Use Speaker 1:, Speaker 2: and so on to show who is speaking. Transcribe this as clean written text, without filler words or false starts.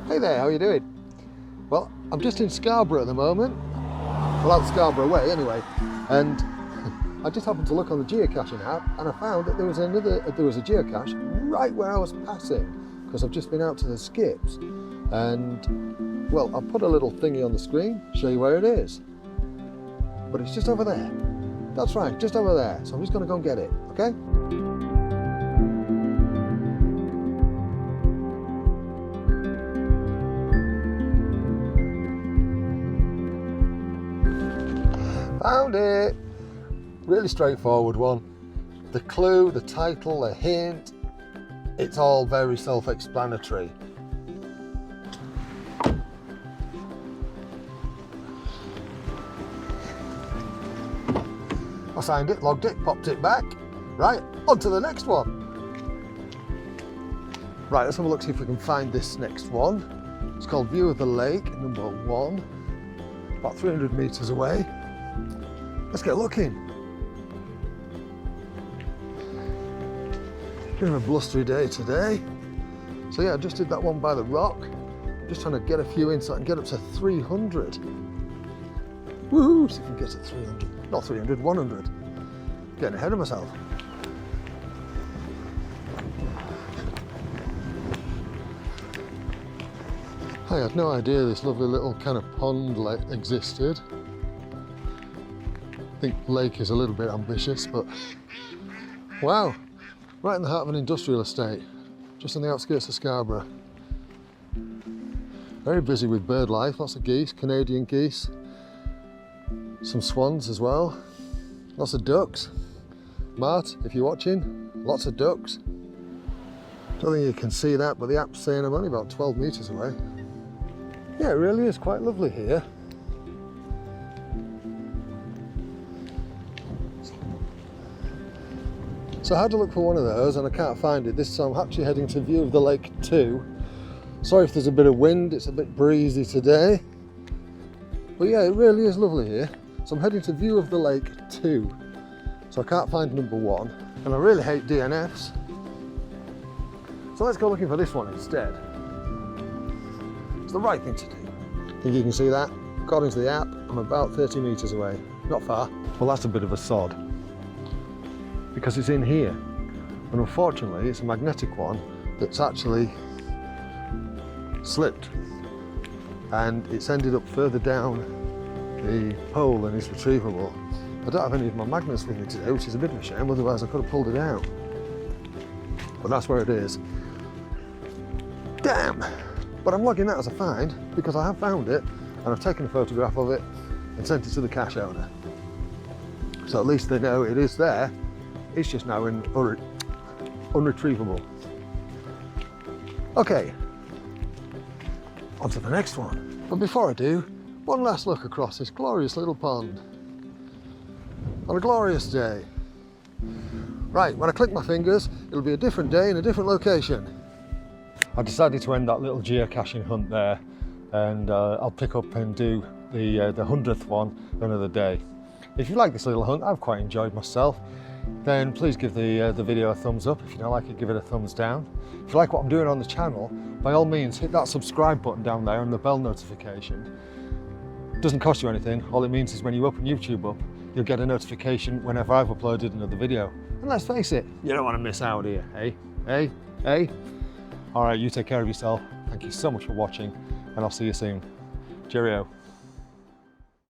Speaker 1: Hey there, how are you doing? Well, I'm just in Scarborough at the moment. Well, out Scarborough way anyway. And I just happened to look on the geocaching app and I found that there was a geocache right where I was passing, because I've just been out to the skips. And well, I'll put a little thingy on the screen, show you where it is. But it's just over there. That's right, just over there. So I'm just gonna go and get it, okay? Found it! Really straightforward one. The clue, the title, the hint, it's all very self-explanatory. I signed it, logged it, popped it back. Right, on to the next one. Right, let's have a look, see if we can find this next one. It's called View of the Lake, number 1. About 300 meters away. Let's get looking. Bit of a blustery day today. So yeah, I just did that one by the rock. Just trying to get a few in so I can get up to 300. Woohoo, see if we can get to 300. Not 300, 100. Getting ahead of myself. I had no idea this lovely little kind of pond lake existed. I think lake is a little bit ambitious, but wow, right in the heart of an industrial estate, just on the outskirts of Scarborough. Very busy with bird life, lots of geese, Canadian geese, some swans as well, lots of ducks. Mart, if you're watching, lots of ducks. Don't think you can see that, but the app's saying I'm only about 12 meters away. Yeah, it really is quite lovely here. So I had to look for one of those and I can't find it. This time I'm actually heading to View of the Lake 2. Sorry if there's a bit of wind, it's a bit breezy today. But yeah, it really is lovely here. So I'm heading to View of the Lake 2. So I can't find number 1. And I really hate DNFs. So let's go looking for this one instead. It's the right thing to do. Think you can see that? According to the app, I'm about 30 meters away. Not far. Well, that's a bit of a sod, because it's in here, and unfortunately it's a magnetic one that's actually slipped and it's ended up further down the pole than is retrievable. I don't have any of my magnets with me today, which is a bit of a shame, otherwise I could have pulled it out. But that's where it is. Damn! But I'm logging that as a find because I have found it and I've taken a photograph of it and sent it to the cache owner. So at least they know it is there. It's just now unretrievable. Okay, on to the next one. But before I do, one last look across this glorious little pond on a glorious day. Right, when I click my fingers, it'll be a different day in a different location. I decided to end that little geocaching hunt there, and I'll pick up and do the 100th one another day. If you like this little hunt, I've quite enjoyed myself, then please give the video a thumbs up. If you don't like it, give it a thumbs down. If you like what I'm doing on the channel, by all means hit that subscribe button down there and the bell notification. It doesn't cost you anything. All it means is when you open YouTube up, you'll get a notification whenever I've uploaded another video. And let's face it, you don't want to miss out here, eh? Hey, hey. All right, you take care of yourself. Thank you so much for watching, and I'll see you soon. Cheerio.